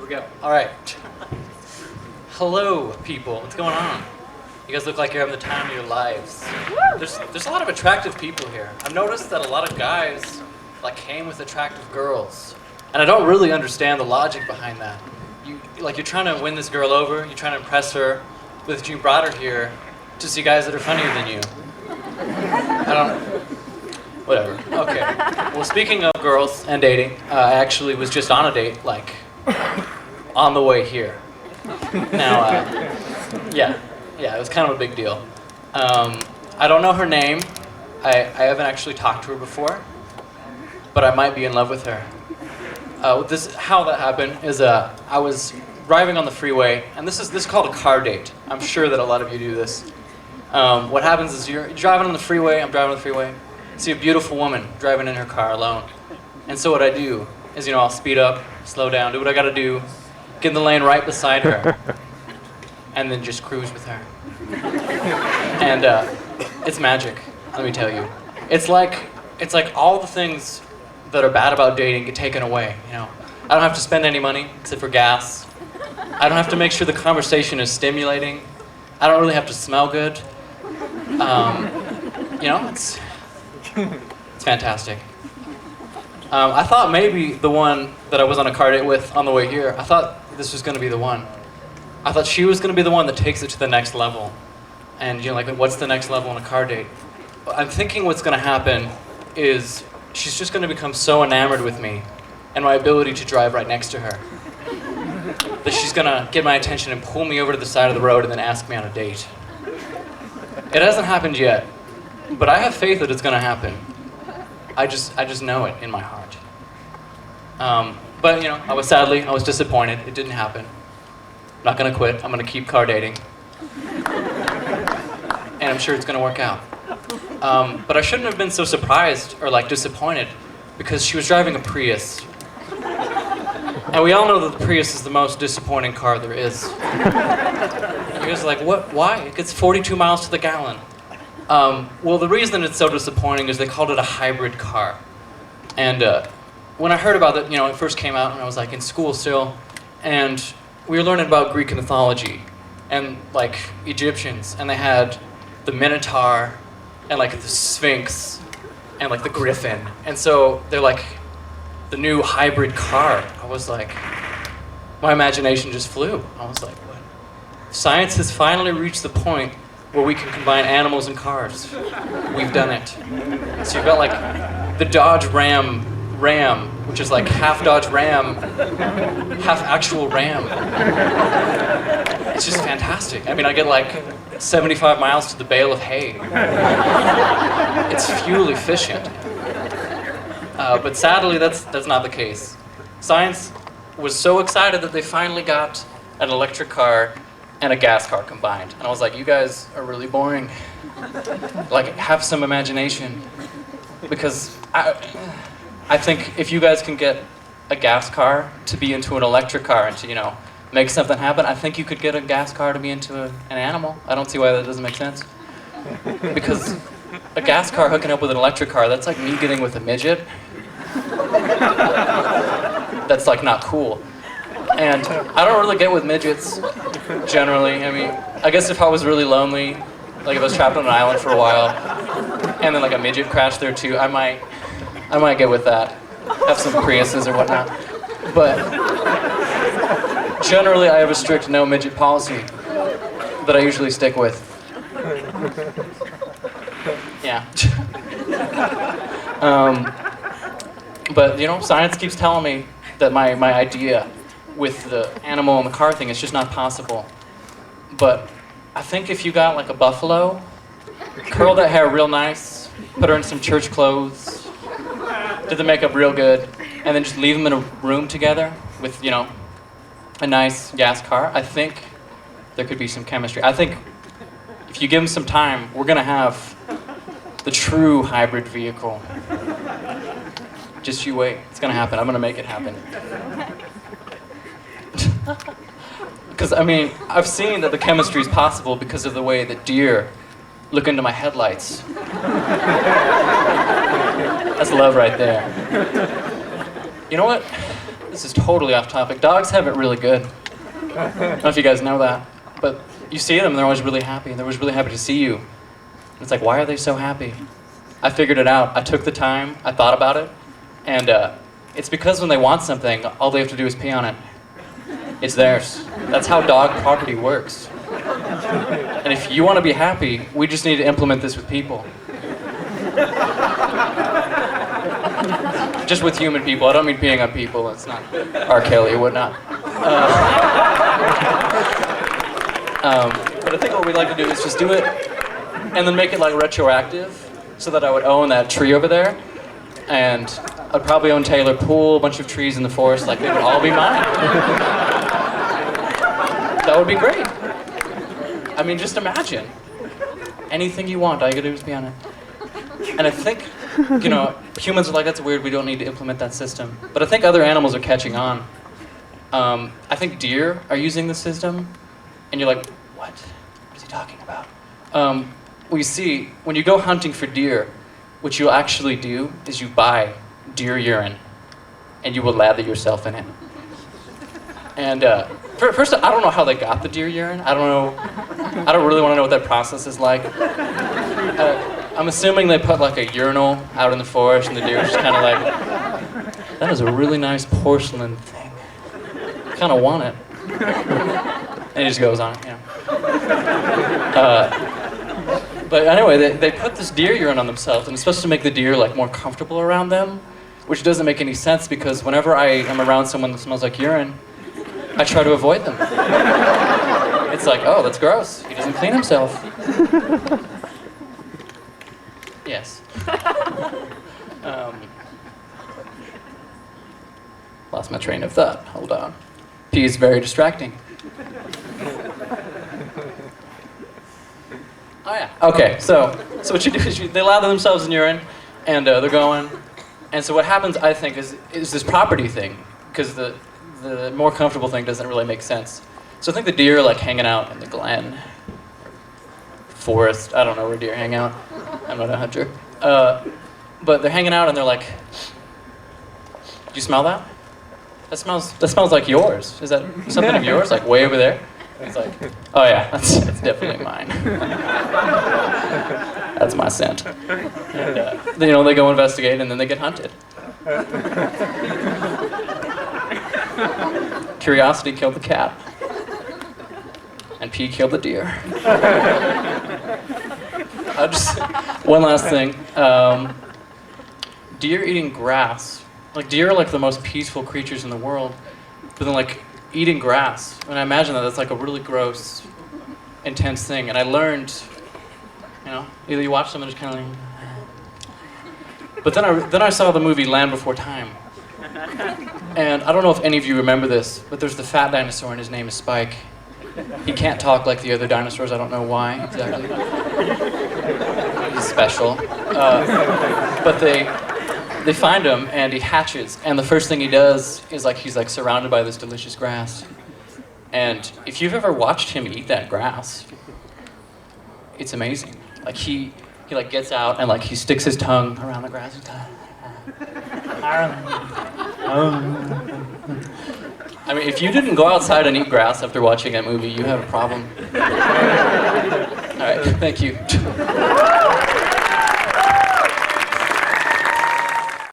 we go. All right. Hello, people. What's going on? You guys look like you're having the time of your lives. There's a lot of attractive people here. I've noticed that a lot of guys came with attractive girls, and I don't really understand the logic behind that. You're trying to win this girl over. You're trying to impress her, but you brought her here to see guys that are funnier than you. Whatever. Okay. Well, speaking of girls and dating, I actually was just on a date, on the way here. Now, yeah, it was kind of a big deal. I don't know her name. I haven't actually talked to her before, but I might be in love with her. How that happened is I was driving on the freeway, and this is called a car date. I'm sure that a lot of you do this. What happens is you're driving on the freeway, I'm driving on the freeway, see a beautiful woman driving in her car alone. And so what I do is, I'll speed up, slow down, do what I gotta do, get in the lane right beside her, and then just cruise with her. And it's magic, let me tell you. It's like all the things that are bad about dating get taken away, I don't have to spend any money except for gas. I don't have to make sure the conversation is stimulating. I don't really have to smell good. It's fantastic. I thought maybe the one that I was on a car date with on the way here, I thought this was going to be the one. I thought she was going to be the one that takes it to the next level. And, what's the next level on a car date? I'm thinking what's going to happen is she's just going to become so enamored with me and my ability to drive right next to her that she's going to get my attention and pull me over to the side of the road and then ask me on a date. It hasn't happened yet, but I have faith that it's going to happen. I just know it in my heart. But I was disappointed. It didn't happen. I'm not going to quit. I'm going to keep car dating. And I'm sure it's going to work out. But I shouldn't have been so surprised or disappointed because she was driving a Prius. And we all know that the Prius is the most disappointing car there is. You guys are like, what? Why? It gets 42 miles to the gallon. Well, the reason it's so disappointing is they called it a hybrid car. And when I heard about it, it first came out when I was in school still, and we were learning about Greek mythology and Egyptians, and they had the Minotaur and the Sphinx and the Griffin. And so they're the new hybrid car. I was my imagination just flew. I was what? Science has finally reached the point where we can combine animals and cars. We've done it. So you've got the Dodge Ram, which is half Dodge Ram, half actual Ram. It's just fantastic. I mean, I get 75 miles to the bale of hay. It's fuel efficient. But sadly, that's not the case. Science was so excited that they finally got an electric car and a gas car combined. And I was you guys are really boring. Have some imagination. Because I think if you guys can get a gas car to be into an electric car and to, make something happen, I think you could get a gas car to be into an animal. I don't see why that doesn't make sense. Because a gas car hooking up with an electric car, that's like me getting with a midget. That's not cool. And I don't really get with midgets, generally. I mean, I guess if I was really lonely, if I was trapped on an island for a while, and then a midget crashed there too, I might get with that. Have some Priuses or whatnot. But generally, I have a strict no midget policy that I usually stick with. Yeah. But science keeps telling me that my idea with the animal and the car thing is just not possible. But I think if you got a buffalo, curl that hair real nice, put her in some church clothes, did the makeup real good, and then just leave them in a room together with, a nice gas car, I think there could be some chemistry. I think if you give them some time, we're going to have the true hybrid vehicle. Just you wait. It's going to happen. I'm going to make it happen. Because, I've seen that the chemistry is possible because of the way that deer look into my headlights. That's love right there. You know what? this is totally off topic. Dogs have it really good. I don't know if you guys know that, but you see them and they're always really happy. They're always really happy to see you. It's like, why are they so happy? I figured it out. I took the time, I thought about it, and it's because when they want something, all they have to do is pee on it. It's theirs. That's how dog property works. And if you want to be happy, we just need to implement this with people. Just with human people. I don't mean peeing on people. It's not R. Kelly or whatnot. But I think what we'd like to do is just do it and then make it like retroactive so that I would own that tree over there. And I'd probably own Taylor Pool, a bunch of trees in the forest, like they would all be mine. That would be great. I mean, just imagine. Anything you want, all you gotta do is pee on it. And I think, you know, humans are like, that's weird, we don't need to implement that system. But I think other animals are catching on. I think deer are using the system, and you're like, what? What is he talking about? We see, when you go hunting for deer, what you'll actually do is you buy deer urine, and you will lather yourself in it. And first, I don't know how they got the deer urine. I don't really want to know what that process is like. I'm assuming they put like a urinal out in the forest, and the deer just kind of like, that is a really nice porcelain thing. I kind of want it. And he just goes on, you know. But anyway, they put this deer urine on themselves, and it's supposed to make the deer like more comfortable around them, which doesn't make any sense because whenever I am around someone that smells like urine, I try to avoid them. It's like, oh, that's gross. He doesn't clean himself. Yes. Lost my train of thought. Hold on. Pee is very distracting. Oh yeah. Okay. So what you do is they lather themselves in urine, and they're going. And so what happens, I think, is this property thing, because the more comfortable thing doesn't really make sense. So I think the deer are like hanging out in the glen, forest. I don't know where deer hang out. I'm not a hunter. But they're hanging out and they're like, do you smell that? That smells like yours. Is that something of yours? Like way over there? It's like, oh yeah, that's definitely mine. That's my scent. And you know, they go investigate and then they get hunted. Curiosity killed the cat. And pee killed the deer. One last thing. Deer eating grass. Like, deer are like the most peaceful creatures in the world. But then like, eating grass. And I imagine that's like a really gross, intense thing. And I learned, you know, either you watch them and just kind of like... But then I saw the movie Land Before Time. And I don't know if any of you remember this, but there's the fat dinosaur and his name is Spike. He can't talk like the other dinosaurs, I don't know why exactly. He's special. But they find him and he hatches, and the first thing he does is like he's like surrounded by this delicious grass. And if you've ever watched him eat that grass, it's amazing. Like he like gets out and like he sticks his tongue around the grass. I mean, if you didn't go outside and eat grass after watching that movie, you have a problem. All right, thank you.